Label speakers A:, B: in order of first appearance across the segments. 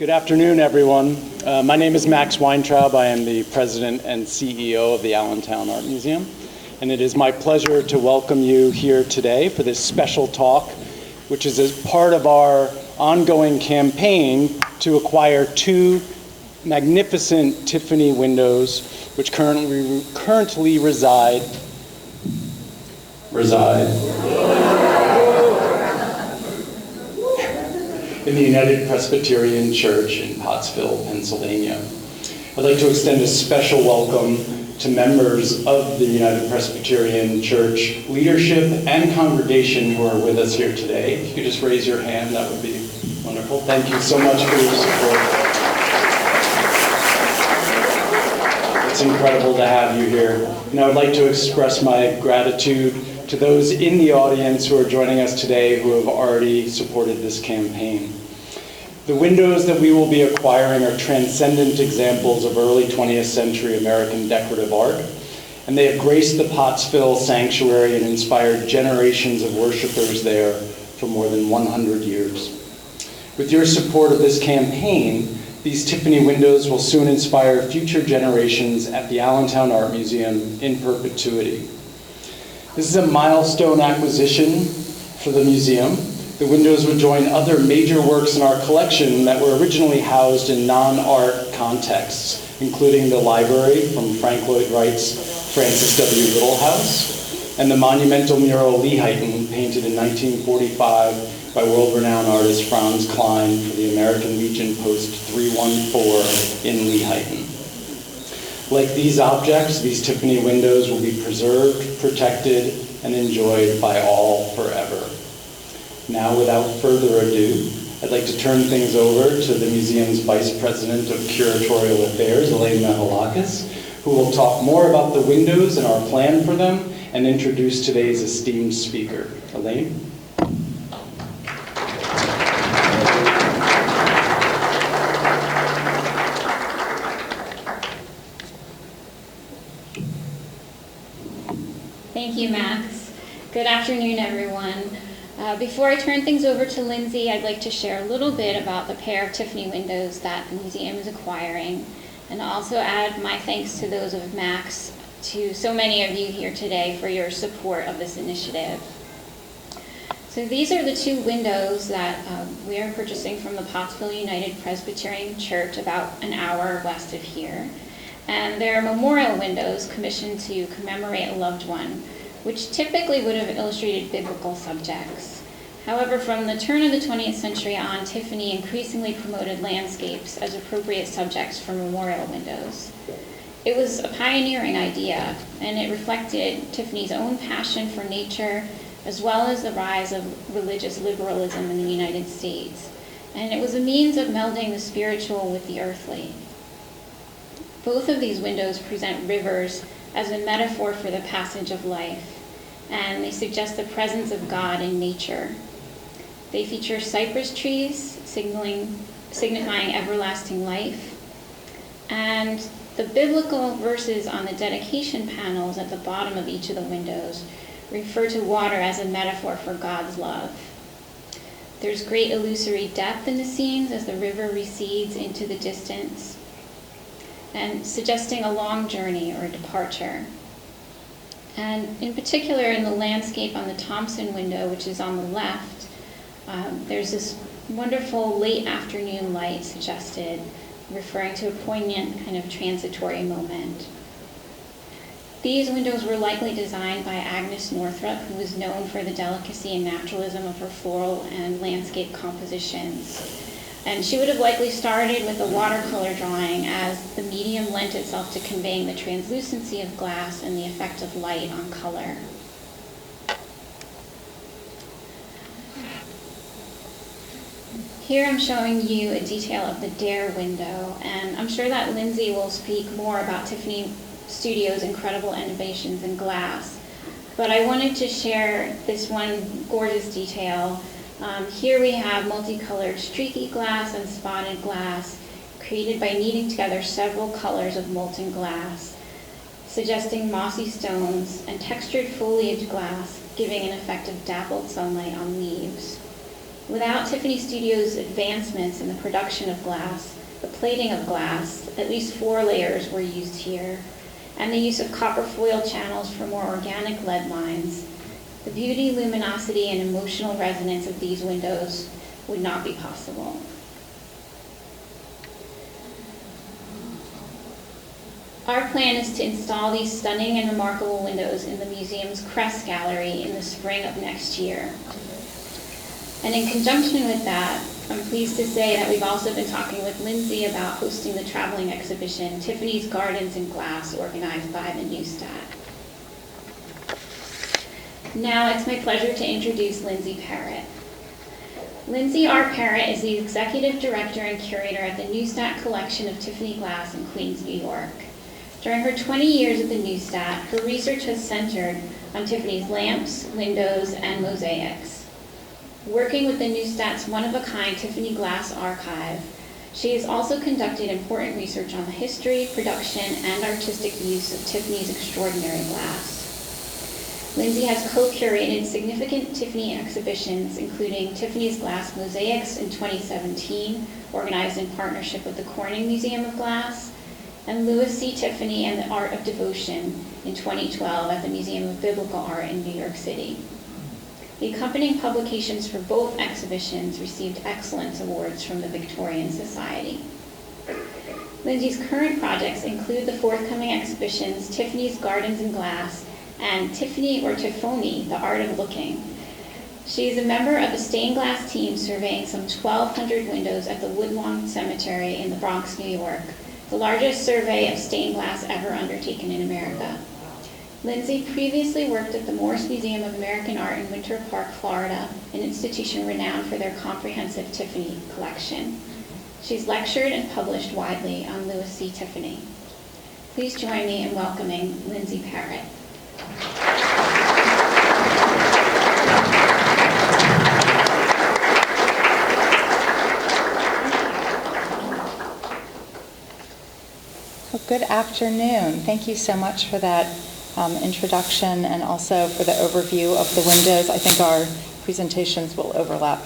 A: Good afternoon, everyone. My name is Max Weintraub. I am the president and CEO of the Allentown Art Museum, and it is my pleasure to welcome you here today for this special talk, which is as part of our ongoing campaign to acquire two magnificent Tiffany windows, which currently reside in the United Presbyterian Church in Pottsville, Pennsylvania. I'd like to extend a special welcome to members of the United Presbyterian Church leadership and congregation who are with us here today. If you could just raise your hand, that would be wonderful. Thank you so much for your support. It's incredible to have you here. And I would like to express my gratitude to those in the audience who are joining us today who have already supported this campaign. The windows that we will be acquiring are transcendent examples of early 20th century American decorative art, and they have graced the Pottsville sanctuary and inspired generations of worshipers there for more than 100 years. With your support of this campaign, these Tiffany windows will soon inspire future generations at the Allentown Art Museum in perpetuity. This is a milestone acquisition for the museum. The windows would join other major works in our collection that were originally housed in non-art contexts, including the library from Frank Lloyd Wright's Francis W. Little House, and the monumental mural Lehighton, painted in 1945 by world-renowned artist Franz Klein for the American Legion Post 314 in Lehighton. Like these objects, these Tiffany windows will be preserved, protected, and enjoyed by all forever. Now, without further ado, I'd like to turn things over to the museum's Vice President of Curatorial Affairs, Elaine Mehalakis, who will talk more about the windows and our plan for them and introduce today's esteemed speaker. Elaine?
B: Thank you, Max. Good afternoon, everyone. Before I turn things over to Lindsay, I'd like to share a little bit about the pair of Tiffany windows that the museum is acquiring, and also add my thanks to those of Max, to so many of you here today for your support of this initiative. So these are the two windows that we are purchasing from the Pottsville United Presbyterian Church about an hour west of here. And they're memorial windows commissioned to commemorate a loved one, which typically would have illustrated biblical subjects. However, from the turn of the 20th century on, Tiffany increasingly promoted landscapes as appropriate subjects for memorial windows. It was a pioneering idea, and it reflected Tiffany's own passion for nature, as well as the rise of religious liberalism in the United States. And it was a means of melding the spiritual with the earthly. Both of these windows present rivers as a metaphor for the passage of life, and they suggest the presence of God in nature. They feature cypress trees, signifying everlasting life, and the biblical verses on the dedication panels at the bottom of each of the windows refer to water as a metaphor for God's love. There's great illusory depth in the scenes as the river recedes into the distance, and suggesting a long journey or a departure. And in particular, in the landscape on the Thompson window, which is on the left, there's this wonderful late afternoon light suggested, referring to a poignant kind of transitory moment. These windows were likely designed by Agnes Northrop, who was known for the delicacy and naturalism of her floral and landscape compositions. And she would have likely started with a watercolor drawing, as the medium lent itself to conveying the translucency of glass and the effect of light on color. Here I'm showing you a detail of the Dare window, and I'm sure that Lindsay will speak more about Tiffany Studio's incredible innovations in glass. But I wanted to share this one gorgeous detail. Here we have multicolored streaky glass and spotted glass created by kneading together several colors of molten glass, suggesting mossy stones and textured foliage glass, giving an effect of dappled sunlight on leaves. Without Tiffany Studio's advancements in the production of glass, the plating of glass, at least 4 layers were used here, and the use of copper foil channels for more organic lead lines, the beauty, luminosity, and emotional resonance of these windows would not be possible. Our plan is to install these stunning and remarkable windows in the museum's Crest Gallery in the spring of next year. And in conjunction with that, I'm pleased to say that we've also been talking with Lindsay about hosting the traveling exhibition, Tiffany's Gardens in Glass, organized by the Neustadt. Now it's my pleasure to introduce Lindsy Parrott. Lindsy R. Parrott is the Executive Director and Curator at the Neustadt Collection of Tiffany Glass in Queens, New York. During her 20 years at the Neustadt, her research has centered on Tiffany's lamps, windows, and mosaics. Working with the Neustadt's one-of-a-kind Tiffany Glass Archive, she has also conducted important research on the history, production, and artistic use of Tiffany's extraordinary glass. Lindsay has co-curated significant Tiffany exhibitions, including Tiffany's Glass Mosaics in 2017, organized in partnership with the Corning Museum of Glass, and Louis C. Tiffany and the Art of Devotion in 2012 at the Museum of Biblical Art in New York City. The accompanying publications for both exhibitions received excellence awards from the Victorian Society. Lindsay's current projects include the forthcoming exhibitions Tiffany's Gardens in Glass and Tiffany or Tiffony, The Art of Looking. She is a member of the stained glass team surveying some 1,200 windows at the Woodlawn Cemetery in the Bronx, New York, the largest survey of stained glass ever undertaken in America. Lindsay previously worked at the Morse Museum of American Art in Winter Park, Florida, an institution renowned for their comprehensive Tiffany collection. She's lectured and published widely on Louis C. Tiffany. Please join me in welcoming Lindsy Parrott.
C: Well, good afternoon. Thank you so much for that introduction and also for the overview of the windows. I think our presentations will overlap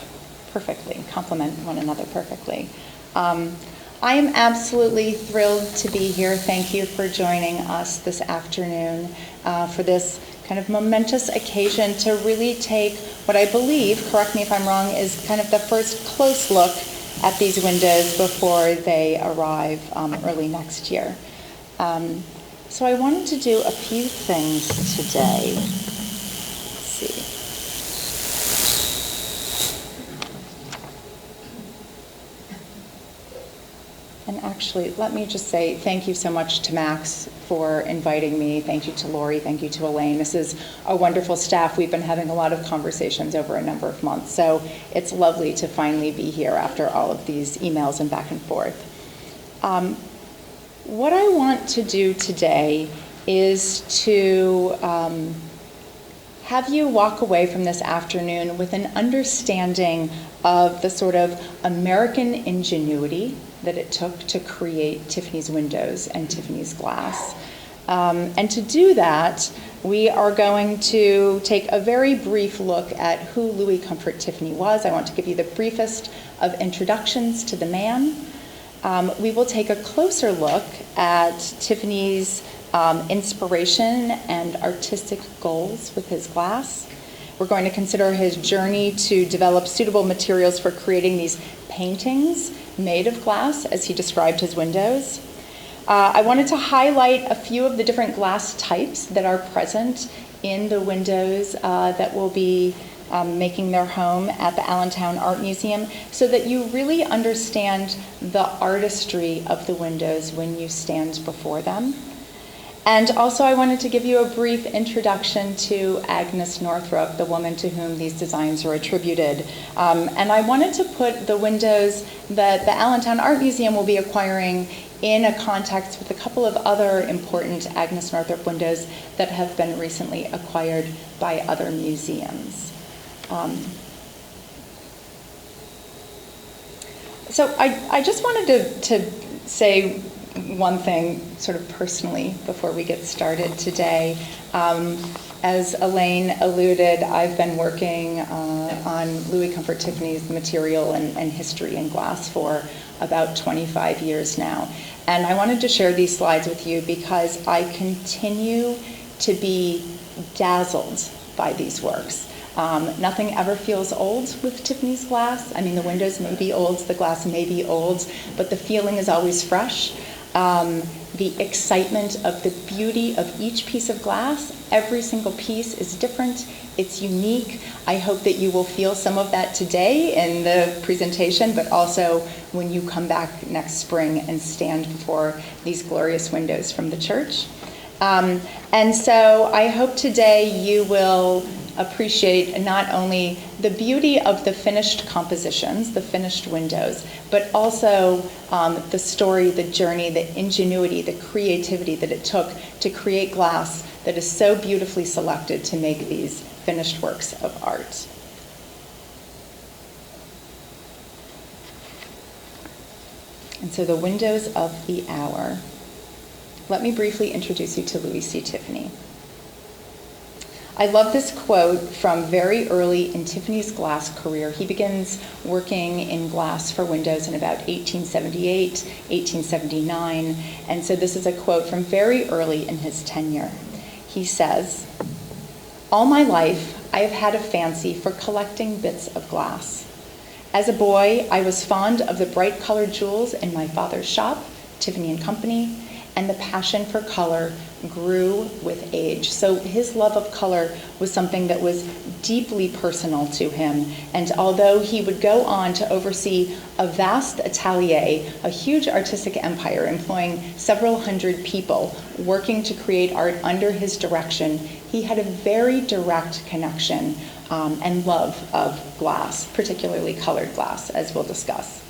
C: perfectly, complement one another perfectly. I am absolutely thrilled to be here. Thank you for joining us this afternoon for this kind of momentous occasion to really take what I believe, correct me if I'm wrong, is kind of the first close look at these windows before they arrive early next year. So I wanted to do a few things today. Let's see. And actually, let me just say thank you so much to Max for inviting me. Thank you to Lori. Thank you to Elaine. This is a wonderful staff. We've been having a lot of conversations over a number of months. So it's lovely to finally be here after all of these emails and back and forth. What I want to do today is to have you walk away from this afternoon with an understanding of the sort of American ingenuity that it took to create Tiffany's windows and Tiffany's glass. And to do that, we are going to take a very brief look at who Louis Comfort Tiffany was. I want to give you the briefest of introductions to the man. We will take a closer look at Tiffany's inspiration and artistic goals with his glass. We're going to consider his journey to develop suitable materials for creating these paintings made of glass, as he described his windows. I wanted to highlight a few of the different glass types that are present in the windows that will be making their home at the Allentown Art Museum, so that you really understand the artistry of the windows when you stand before them. And also I wanted to give you a brief introduction to Agnes Northrop, the woman to whom these designs are attributed. And I wanted to put the windows that the Allentown Art Museum will be acquiring in a context with a couple of other important Agnes Northrop windows that have been recently acquired by other museums. So I just wanted to say one thing sort of personally before we get started today. As Elaine alluded, I've been working on Louis Comfort Tiffany's material and history in glass for about 25 years now. And I wanted to share these slides with you because I continue to be dazzled by these works. Nothing ever feels old with Tiffany's glass. I mean, the windows may be old, the glass may be old, but the feeling is always fresh. The excitement of the beauty of each piece of glass, every single piece is different, it's unique. I hope that you will feel some of that today in the presentation, but also when you come back next spring and stand before these glorious windows from the church. And so I hope today you will appreciate not only the beauty of the finished compositions, the finished windows, but also the story, the journey, the ingenuity, the creativity that it took to create glass that is so beautifully selected to make these finished works of art. And so the windows of the hour. Let me briefly introduce you to Louis C. Tiffany. I love this quote from very early in Tiffany's glass career. He begins working in glass for windows in about 1878, 1879, and so this is a quote from very early in his tenure. He says, "All my life, I have had a fancy for collecting bits of glass. As a boy, I was fond of the bright colored jewels in my father's shop, Tiffany and Company, and the passion for color grew with age." So his love of color was something that was deeply personal to him. And although he would go on to oversee a vast atelier, a huge artistic empire employing several hundred people working to create art under his direction, he had a very direct connection and love of glass, particularly colored glass, as we'll discuss.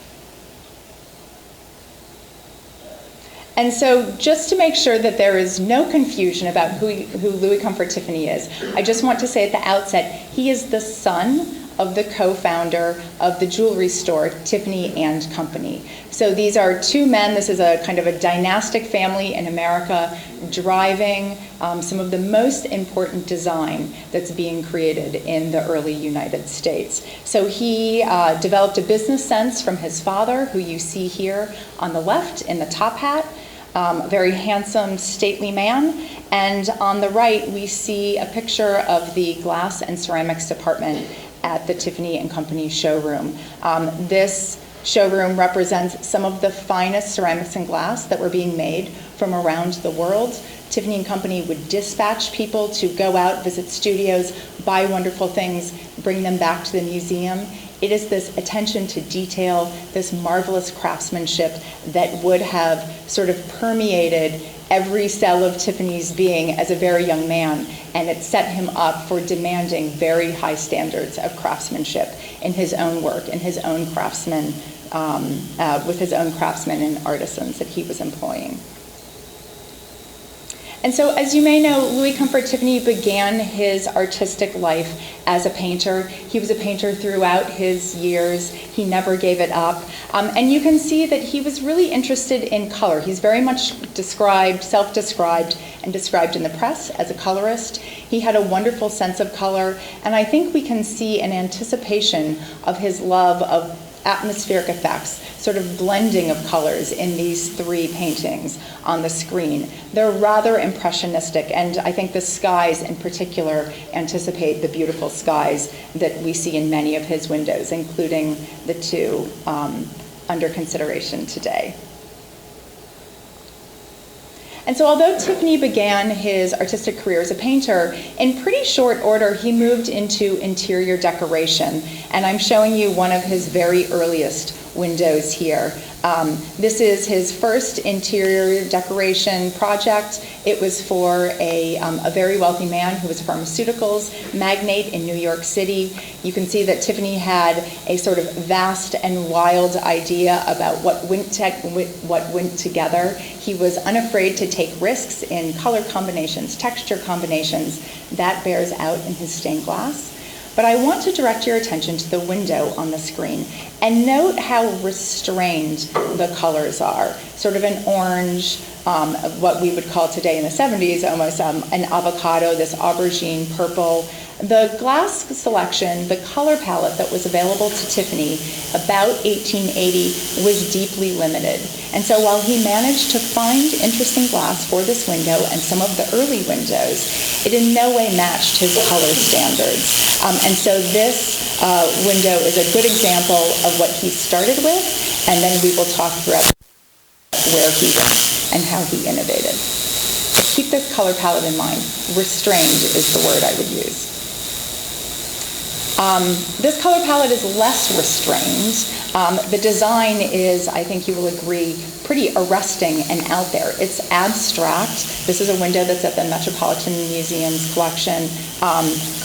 C: And so just to make sure that there is no confusion about who Louis Comfort Tiffany is, I just want to say at the outset, he is the son of the co-founder of the jewelry store, Tiffany and Company. So these are two men. This is a kind of a dynastic family in America driving some of the most important design that's being created in the early United States. So he developed a business sense from his father, who you see here on the left in the top hat. A very handsome, stately man. And on the right, we see a picture of the glass and ceramics department at the Tiffany and Company showroom. This showroom represents some of the finest ceramics and glass that were being made from around the world. Tiffany and Company would dispatch people to go out, visit studios, buy wonderful things, bring them back to the museum. It is this attention to detail, this marvelous craftsmanship that would have sort of permeated every cell of Tiffany's being as a very young man, and it set him up for demanding very high standards of craftsmanship in his own work, in his own craftsmen, with his own craftsmen and artisans that he was employing. And so, as you may know, Louis Comfort Tiffany began his artistic life as a painter. He was a painter throughout his years. He never gave it up. And you can see that he was really interested in color. He's very much described, self-described, and described in the press as a colorist. He had a wonderful sense of color, and I think we can see an anticipation of his love of atmospheric effects, sort of blending of colors in these three paintings on the screen. They're rather impressionistic, and I think the skies in particular anticipate the beautiful skies that we see in many of his windows, including the two under consideration today. And so although Tiffany began his artistic career as a painter, in pretty short order he moved into interior decoration. And I'm showing you one of his very earliest windows here. This is his first interior decoration project. It was for a very wealthy man who was a pharmaceuticals magnate in New York City. You can see that Tiffany had a sort of vast and wild idea about what went together. He was unafraid to take risks in color combinations, texture combinations. That bears out in his stained glass. But I want to direct your attention to the window on the screen and note how restrained the colors are. Sort of an orange, what we would call today in the 70s almost an avocado, this aubergine purple, The glass selection, the color palette that was available to Tiffany about 1880 was deeply limited. And so while he managed to find interesting glass for this window and some of the early windows, it in no way matched his color standards. And so this window is a good example of what he started with, and then we will talk throughout where he went and how he innovated. But keep this color palette in mind. Restrained is the word I would use. This color palette is less restrained. The design is, I think you will agree, pretty arresting and out there. It's abstract. This is a window that's at the Metropolitan Museum's collection.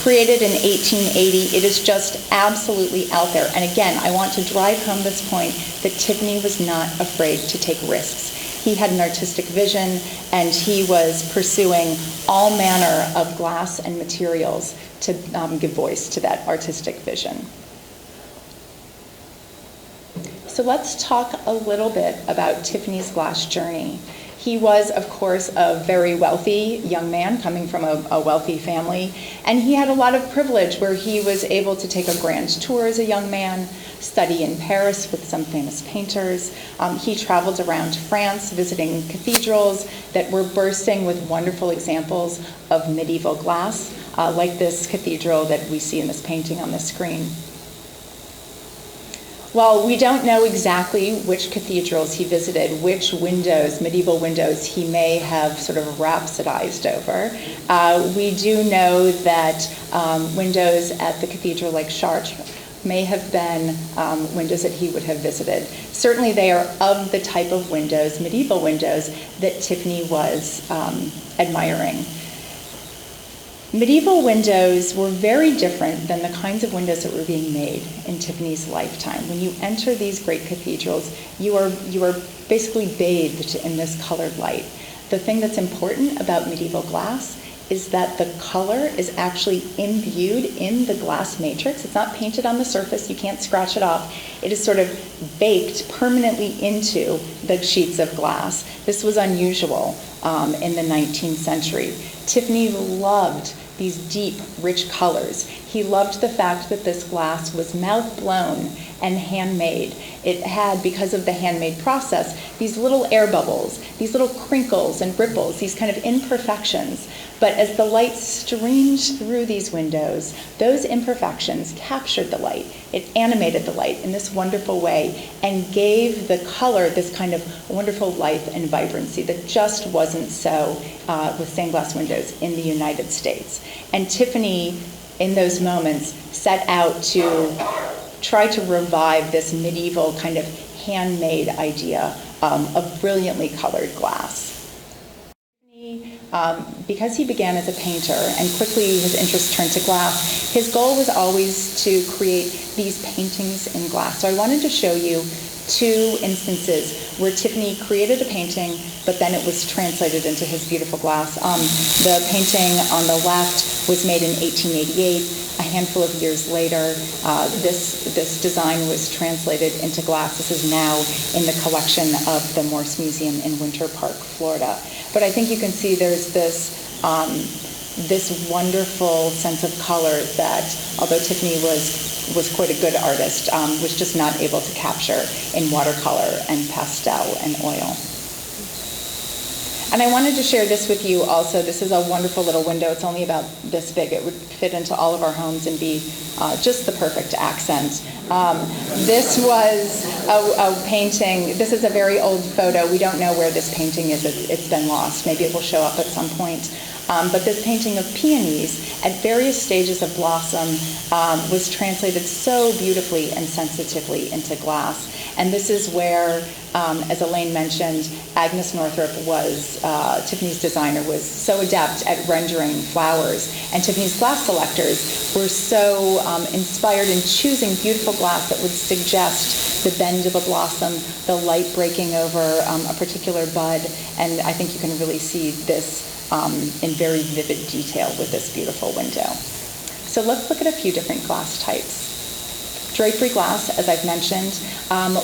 C: Created in 1880, it is just absolutely out there. And again, I want to drive home this point that Tiffany was not afraid to take risks. He had an artistic vision, and he was pursuing all manner of glass and materials to give voice to that artistic vision. So let's talk a little bit about Tiffany's glass journey. He was, of course, a very wealthy young man coming from a wealthy family, and he had a lot of privilege where he was able to take a grand tour as a young man, study in Paris with some famous painters. He traveled around France visiting cathedrals that were bursting with wonderful examples of medieval glass, like this cathedral that we see in this painting on the screen. While we don't know exactly which cathedrals he visited, which windows, medieval windows, he may have sort of rhapsodized over, we do know that windows at the cathedral like Chartres may have been windows that he would have visited. Certainly they are of the type of windows, medieval windows, that Tiffany was admiring. Medieval windows were very different than the kinds of windows that were being made in Tiffany's lifetime. When you enter these great cathedrals, you are basically bathed in this colored light. The thing that's important about medieval glass is that the color is actually imbued in the glass matrix. It's not painted on the surface. You can't scratch it off. It is sort of baked permanently into the sheets of glass. This was unusual in the 19th century. Tiffany loved these deep, rich colors. He loved the fact that this glass was mouth-blown and handmade. It had, because of the handmade process, these little air bubbles, these little crinkles and ripples, these kind of imperfections. But as the light streamed through these windows, those imperfections captured the light. It animated the light in this wonderful way and gave the color this kind of wonderful life and vibrancy that just wasn't so with stained glass windows in the United States. And Tiffany, in those moments, set out to try to revive this medieval kind of handmade idea of brilliantly colored glass. Because he began as a painter and quickly his interest turned to glass, his goal was always to create these paintings in glass. So I wanted to show you two instances where Tiffany created a painting, but then it was translated into his beautiful glass. The painting on the left was made in 1888. A handful of years later, this design was translated into glass. This is now in the collection of the Morse Museum in Winter Park, Florida. But I think you can see there's this wonderful sense of color that, although Tiffany was quite a good artist, was just not able to capture in watercolor and pastel and oil. And I wanted to share this with you also. This is a wonderful little window. It's only about this big. It would fit into all of our homes and be just the perfect accent. This was a painting. This is a very old photo. We don't know where this painting is. It's been lost. Maybe it will show up at some point. But this painting of peonies at various stages of blossom was translated so beautifully and sensitively into glass. And this is where, as Elaine mentioned, Agnes Northrop was, Tiffany's designer, was so adept at rendering flowers. And Tiffany's glass selectors were so inspired in choosing beautiful glass that would suggest the bend of a blossom, the light breaking over a particular bud. And I think you can really see this in very vivid detail with this beautiful window. So let's look at a few different glass types. Drapery glass, as I've mentioned,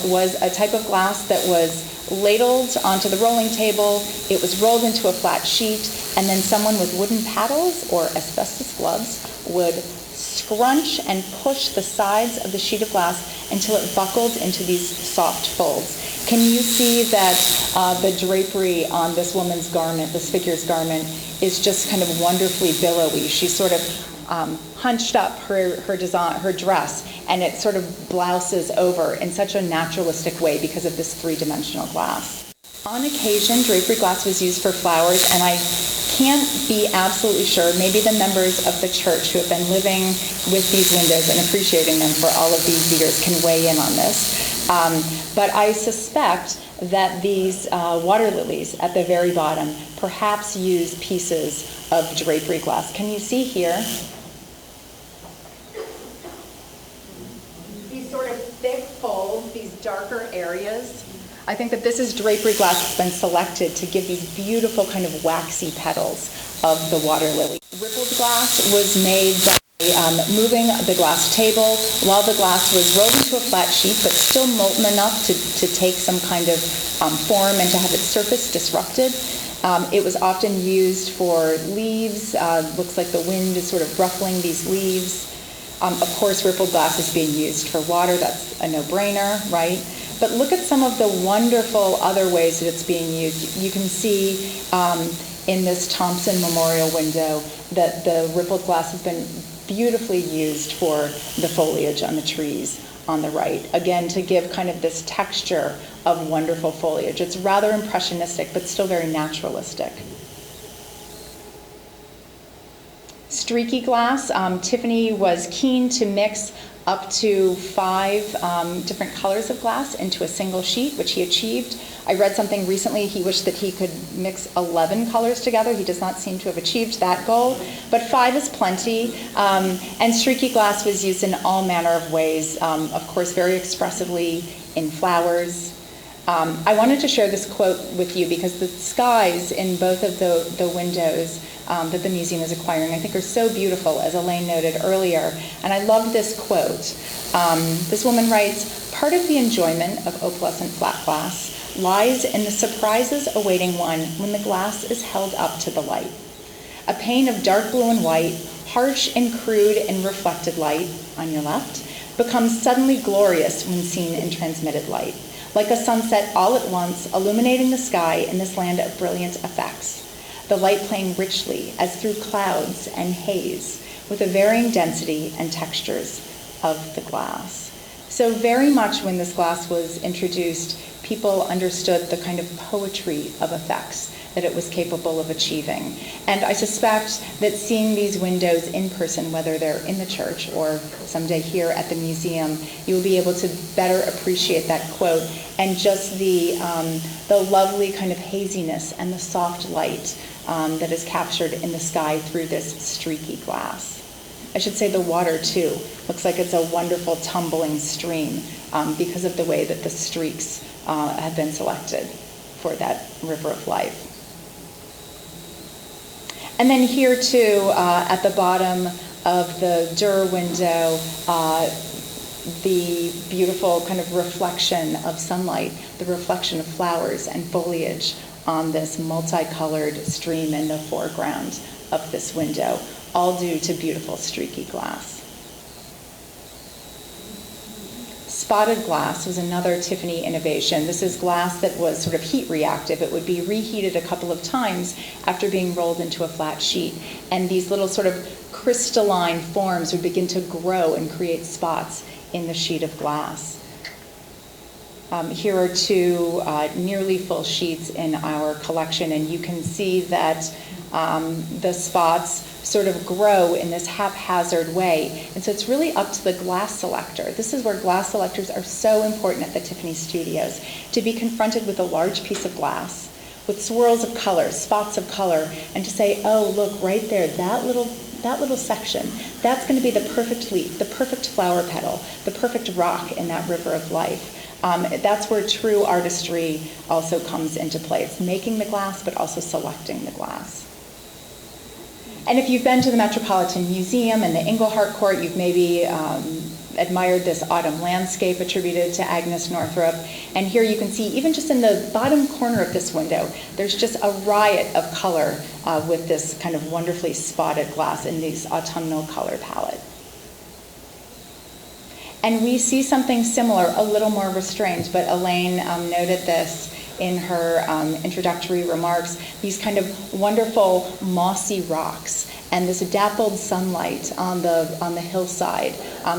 C: was a type of glass that was ladled onto the rolling table. It was rolled into a flat sheet, and then someone with wooden paddles or asbestos gloves would scrunch and push the sides of the sheet of glass until it buckled into these soft folds. Can you see that the drapery on this woman's garment, this figure's garment, is just kind of wonderfully billowy? She's sort of hunched up her dress, and it sort of blouses over in such a naturalistic way because of this three-dimensional glass. On occasion, drapery glass was used for flowers, and I can't be absolutely sure. Maybe the members of the church who have been living with these windows and appreciating them for all of these years can weigh in on this. But I suspect that these water lilies at the very bottom perhaps use pieces of drapery glass. Can you see here? These sort of thick folds, these darker areas. I think that this is drapery glass that's been selected to give these beautiful kind of waxy petals of the water lily. Rippled glass was made by moving the glass table while the glass was rolled into a flat sheet but still molten enough to take some kind of form and to have its surface disrupted. It was often used for leaves. Looks like the wind is sort of ruffling these leaves. Of course, rippled glass is being used for water. That's a no-brainer, right? But look at some of the wonderful other ways that it's being used. You can see in this Thompson Memorial window that the rippled glass has been beautifully used for the foliage on the trees on the right. Again, to give kind of this texture of wonderful foliage. It's rather impressionistic, but still very naturalistic. Streaky glass. Tiffany was keen to mix up to 5 different colors of glass into a single sheet, which he achieved. I read something recently, he wished that he could mix 11 colors together. He does not seem to have achieved that goal, but 5 is plenty. And streaky glass was used in all manner of ways, of course, very expressively in flowers. I wanted to share this quote with you because the skies in both of the windows that the museum is acquiring, I think, are so beautiful, as Elaine noted earlier. And I love this quote. This woman writes, "Part of the enjoyment of opalescent flat glass lies in the surprises awaiting one when the glass is held up to the light. A pane of dark blue and white, harsh and crude in reflected light, on your left, becomes suddenly glorious when seen in transmitted light, like a sunset all at once illuminating the sky in this land of brilliant effects. The light playing richly as through clouds and haze with a varying density and textures of the glass." So very much when this glass was introduced, people understood the kind of poetry of effects that it was capable of achieving. And I suspect that seeing these windows in person, whether they're in the church or someday here at the museum, you'll be able to better appreciate that quote and just the lovely kind of haziness and the soft light that is captured in the sky through this streaky glass. I should say the water, too. Looks like it's a wonderful tumbling stream because of the way that the streaks have been selected for that river of life. And then here, too, at the bottom of the Durer window, the beautiful kind of reflection of sunlight, the reflection of flowers and foliage on this multicolored stream in the foreground of this window, all due to beautiful streaky glass. Spotted glass was another Tiffany innovation. This is glass that was sort of heat reactive. It would be reheated a couple of times after being rolled into a flat sheet, and these little sort of crystalline forms would begin to grow and create spots in the sheet of glass. Here are 2 nearly full sheets in our collection, and you can see that the spots sort of grow in this haphazard way. And so it's really up to the glass selector. This is where glass selectors are so important at the Tiffany Studios, to be confronted with a large piece of glass with swirls of color, spots of color, and to say, oh, look, right there, that little section, that's going to be the perfect leaf, the perfect flower petal, the perfect rock in that river of life. That's where true artistry also comes into play. It's making the glass, but also selecting the glass. And if you've been to the Metropolitan Museum and the Engelhardt Court, you've maybe admired this autumn landscape attributed to Agnes Northrop. And here you can see, even just in the bottom corner of this window, there's just a riot of color with this kind of wonderfully spotted glass in this autumnal color palette. And we see something similar, a little more restrained, but Elaine noted this in her introductory remarks, these kind of wonderful mossy rocks and this dappled sunlight on the hillside.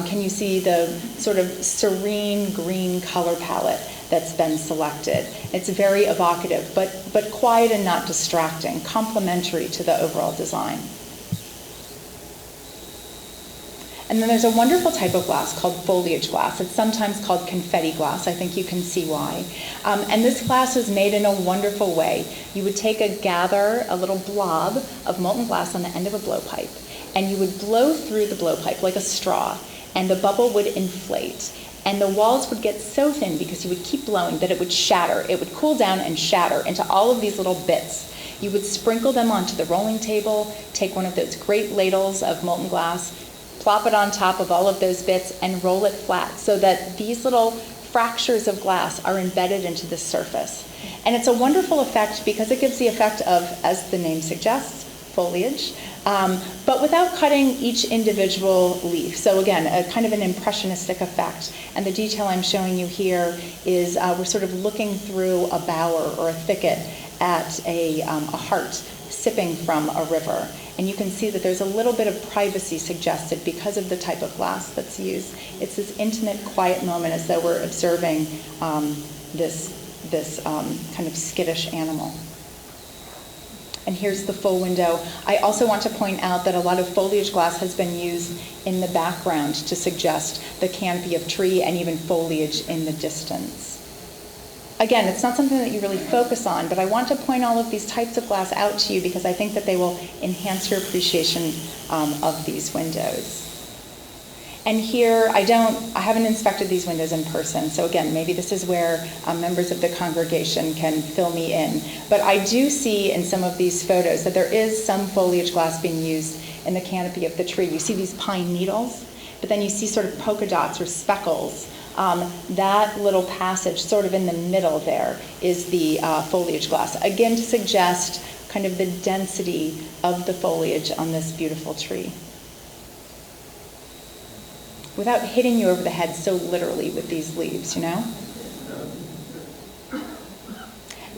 C: Can you see the sort of serene green color palette that's been selected? It's very evocative, but quiet and not distracting, complementary to the overall design. And then there's a wonderful type of glass called foliage glass. It's sometimes called confetti glass. I think you can see why. And this glass is made in a wonderful way. You would take a little blob of molten glass on the end of a blowpipe, and you would blow through the blowpipe like a straw, and the bubble would inflate. And the walls would get so thin because you would keep blowing that it would shatter. It would cool down and shatter into all of these little bits. You would sprinkle them onto the rolling table, take one of those great ladles of molten glass, plop it on top of all of those bits and roll it flat so that these little fractures of glass are embedded into the surface. And it's a wonderful effect because it gives the effect of, as the name suggests, foliage, but without cutting each individual leaf. So again, a kind of an impressionistic effect. And the detail I'm showing you here is we're sort of looking through a bower or a thicket at a heart sipping from a river. And you can see that there's a little bit of privacy suggested because of the type of glass that's used. It's this intimate, quiet moment as though we're observing this kind of skittish animal. And here's the full window. I also want to point out that a lot of foliage glass has been used in the background to suggest the canopy of tree and even foliage in the distance. Again, it's not something that you really focus on, but I want to point all of these types of glass out to you because I think that they will enhance your appreciation of these windows. And here, I haven't inspected these windows in person, so again, maybe this is where members of the congregation can fill me in. But I do see in some of these photos that there is some foliage glass being used in the canopy of the tree. You see these pine needles, but then you see sort of polka dots or speckles. That little passage sort of in the middle there is the foliage glass, again to suggest kind of the density of the foliage on this beautiful tree. Without hitting you over the head so literally with these leaves, you know?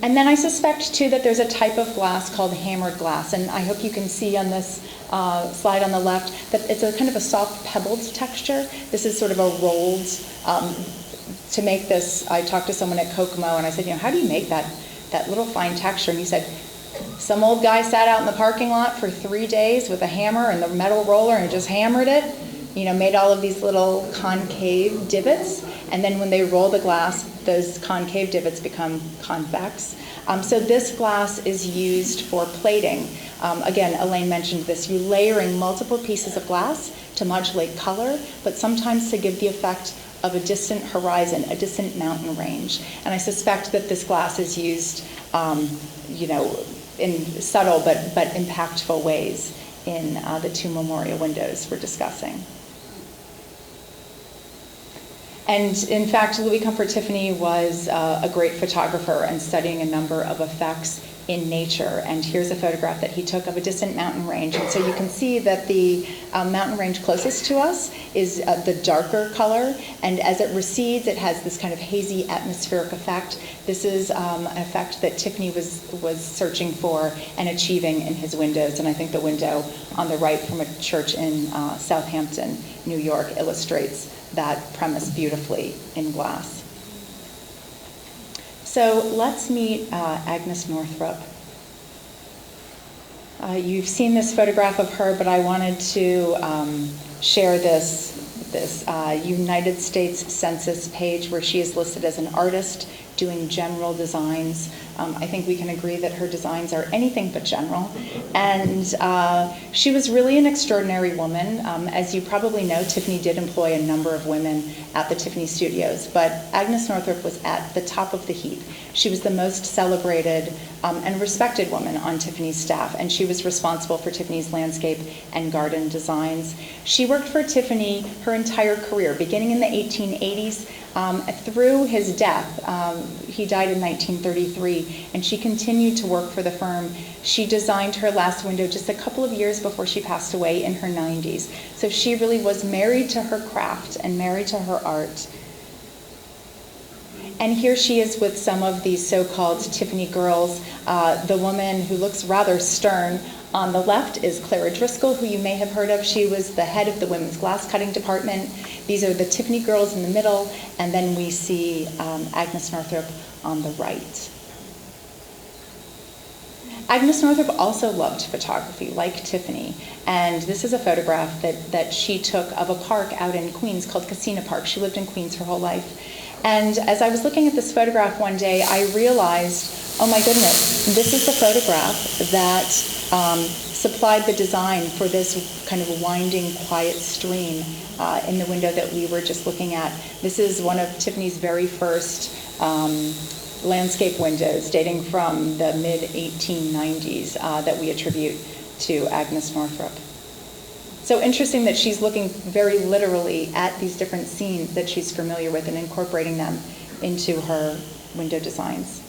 C: And then I suspect too that there's a type of glass called hammered glass, and I hope you can see on this slide on the left that it's a kind of a soft pebbled texture. This is sort of a rolled, to make this, I talked to someone at Kokomo and I said, how do you make that little fine texture? And he said, some old guy sat out in the parking lot for 3 days with a hammer and the metal roller and just hammered it, made all of these little concave divots, and then when they roll the glass, those concave divots become convex. So this glass is used for plating. Again, Elaine mentioned this. You're layering multiple pieces of glass to modulate color, but sometimes to give the effect of a distant horizon, a distant mountain range. And I suspect that this glass is used, in subtle but impactful ways in the two memorial windows we're discussing. And in fact, Louis Comfort Tiffany was a great photographer and studying a number of effects in nature. And here's a photograph that he took of a distant mountain range. And so you can see that the mountain range closest to us is the darker color. And as it recedes, it has this kind of hazy atmospheric effect. This is an effect that Tiffany was searching for and achieving in his windows. And I think the window on the right from a church in Southampton, New York, illustrates that premise beautifully in glass. So let's meet Agnes Northrop. You've seen this photograph of her, but I wanted to share this United States Census page where she is listed as an artist doing general designs I think we can agree that her designs are anything but general. And she was really an extraordinary woman. As you probably know, Tiffany did employ a number of women at the Tiffany studios, but Agnes Northrop was at the top of the heap. She was the most celebrated and respected woman on Tiffany's staff, and she was responsible for Tiffany's landscape and garden designs. She worked for Tiffany her entire career, beginning in the 1880s through his death. He died in 1933, and she continued to work for the firm. She designed her last window just a couple of years before she passed away in her 90s. So she really was married to her craft and married to her art. And here she is with some of these so-called Tiffany girls. The woman who looks rather stern on the left is Clara Driscoll, who you may have heard of. She was the head of the women's glass cutting department. These are the Tiffany girls in the middle, and then we see Agnes Northrop on the right. Agnes Northrop also loved photography, like Tiffany, and this is a photograph that she took of a park out in Queens called Casino Park. She lived in Queens her whole life. And as I was looking at this photograph one day, I realized, oh my goodness, this is the photograph that supplied the design for this kind of winding, quiet stream in the window that we were just looking at. This is one of Tiffany's very first landscape windows, dating from the mid-1890s, that we attribute to Agnes Northrop. So interesting that she's looking very literally at these different scenes that she's familiar with and incorporating them into her window designs.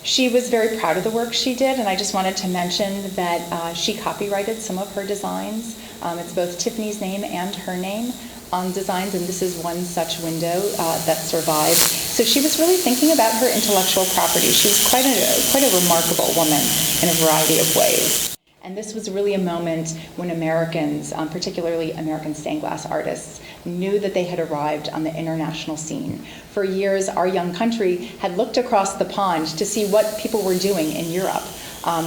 C: She was very proud of the work she did, and I just wanted to mention that she copyrighted some of her designs. It's both Tiffany's name and her name on designs, and this is one such window that survived. So she was really thinking about her intellectual property. She was quite a remarkable woman in a variety of ways. And this was really a moment when Americans, particularly American stained glass artists, knew that they had arrived on the international scene. For years, our young country had looked across the pond to see what people were doing in Europe,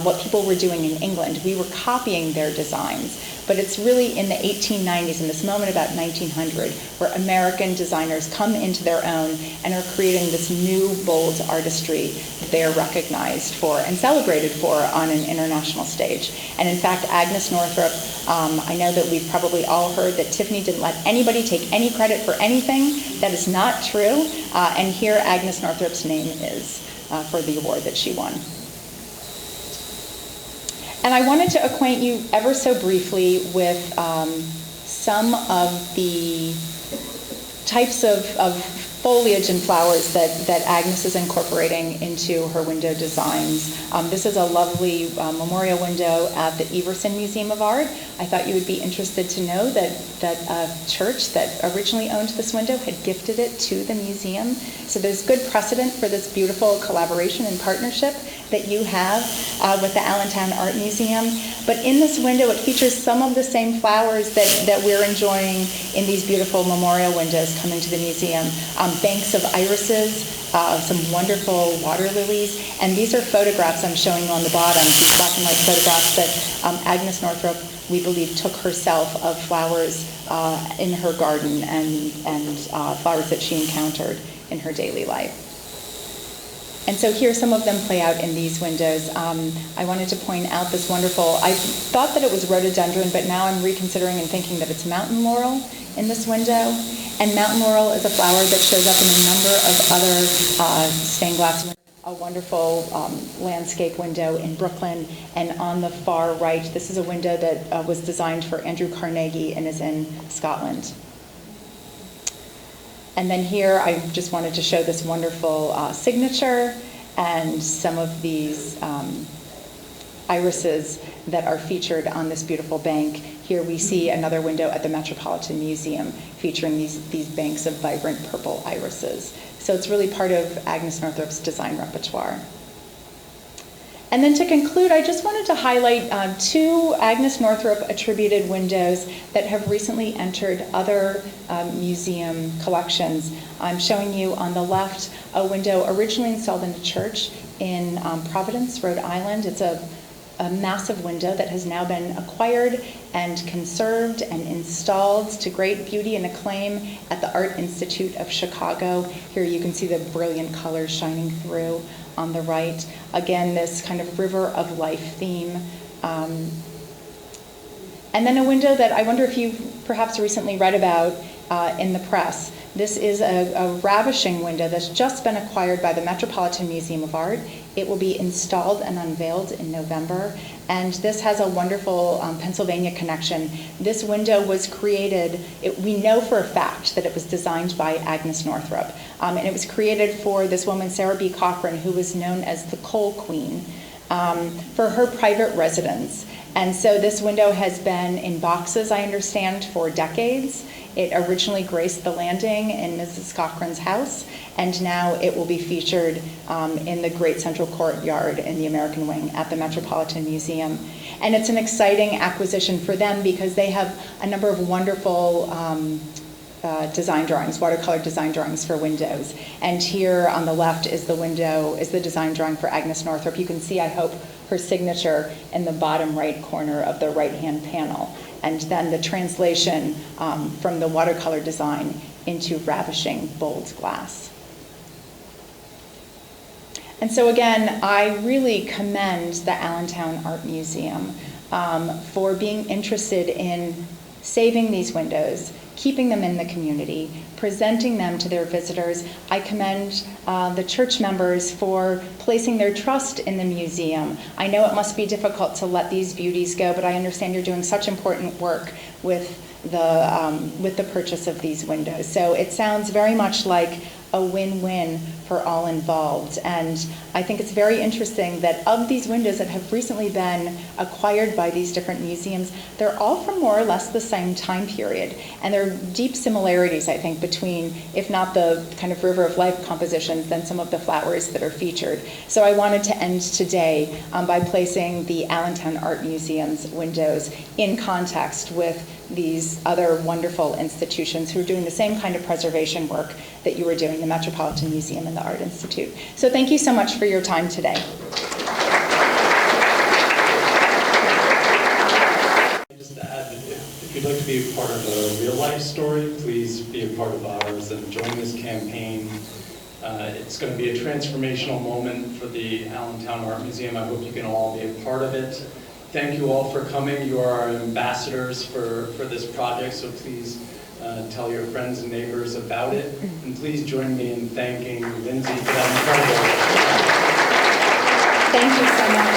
C: what people were doing in England. We were copying their designs. But it's really in the 1890s, in this moment about 1900, where American designers come into their own and are creating this new, bold artistry that they are recognized for and celebrated for on an international stage. And in fact, Agnes Northrop, I know that we've probably all heard that Tiffany didn't let anybody take any credit for anything. That is not true. And here Agnes Northrop's name is for the award that she won. And I wanted to acquaint you ever so briefly with some of the types of foliage and flowers that Agnes is incorporating into her window designs. This is a lovely memorial window at the Everson Museum of Art. I thought you would be interested to know that a church that originally owned this window had gifted it to the museum. So there's good precedent for this beautiful collaboration and partnership that you have with the Allentown Art Museum. But in this window, it features some of the same flowers that we're enjoying in these beautiful memorial windows coming to the museum. Banks of irises, some wonderful water lilies, and these are photographs I'm showing you on the bottom, these black and white photographs that Agnes Northrop, we believe, took herself of flowers in her garden and flowers that she encountered in her daily life. And so here some of them play out in these windows. I wanted to point out this wonderful, I thought that it was rhododendron, but now I'm reconsidering and thinking that it's mountain laurel in this window. And mountain laurel is a flower that shows up in a number of other stained glass windows. A wonderful landscape window in Brooklyn. And on the far right, this is a window that was designed for Andrew Carnegie and is in Scotland. And then here, I just wanted to show this wonderful signature and some of these irises that are featured on this beautiful bank. Here we see another window at the Metropolitan Museum featuring these banks of vibrant purple irises. So it's really part of Agnes Northrop's design repertoire. And then to conclude, I just wanted to highlight two Agnes Northrop attributed windows that have recently entered other museum collections. I'm showing you on the left a window originally installed in a church in Providence, Rhode Island. It's a a massive window that has now been acquired and conserved and installed to great beauty and acclaim at the Art Institute of Chicago. Here you can see the brilliant colors shining through on the right. Again, this kind of river of life theme. And then a window that I wonder if you've perhaps recently read about in the press. This is a ravishing window that's just been acquired by the Metropolitan Museum of Art. It will be installed and unveiled in November. And this has a wonderful Pennsylvania connection. This window was created, we know for a fact that it was designed by Agnes Northrop. And it was created for this woman, Sarah B. Cochran, who was known as the Coal Queen, for her private residence. And so this window has been in boxes, I understand, for decades. It originally graced the landing in Mrs. Cochran's house, and now it will be featured in the Great Central Courtyard in the American Wing at the Metropolitan Museum. And it's an exciting acquisition for them because they have a number of wonderful design drawings, watercolor design drawings for windows. And here on the left is the design drawing for Agnes Northrop. You can see, I hope, her signature in the bottom right corner of the right-hand panel. And then the translation from the watercolor design into ravishing, bold glass. And so again, I really commend the Allentown Art Museum for being interested in saving these windows, keeping them in the community, presenting them to their visitors. I commend the church members for placing their trust in the museum. I know it must be difficult to let these beauties go, but I understand you're doing such important work with the purchase of these windows. So it sounds very much like a win-win for all involved. And I think it's very interesting that of these windows that have recently been acquired by these different museums, they're all from more or less the same time period. And there are deep similarities, I think, between, if not the kind of river of life compositions, then some of the flowers that are featured. So I wanted to end today by placing the Allentown Art Museum's windows in context with these other wonderful institutions who are doing the same kind of preservation work that you were doing, the Metropolitan Museum and the Art Institute. So thank you so much for your time today.
A: Just to add, if you'd like to be a part of a real life story, please be a part of ours and join this campaign. It's going to be a transformational moment for the Allentown Art Museum. I hope you can all be a part of it. Thank you all for coming. You are our ambassadors for this project, so please tell your friends and neighbors about it. And please join me in thanking Lindsay for that incredible.
C: Thank you so much.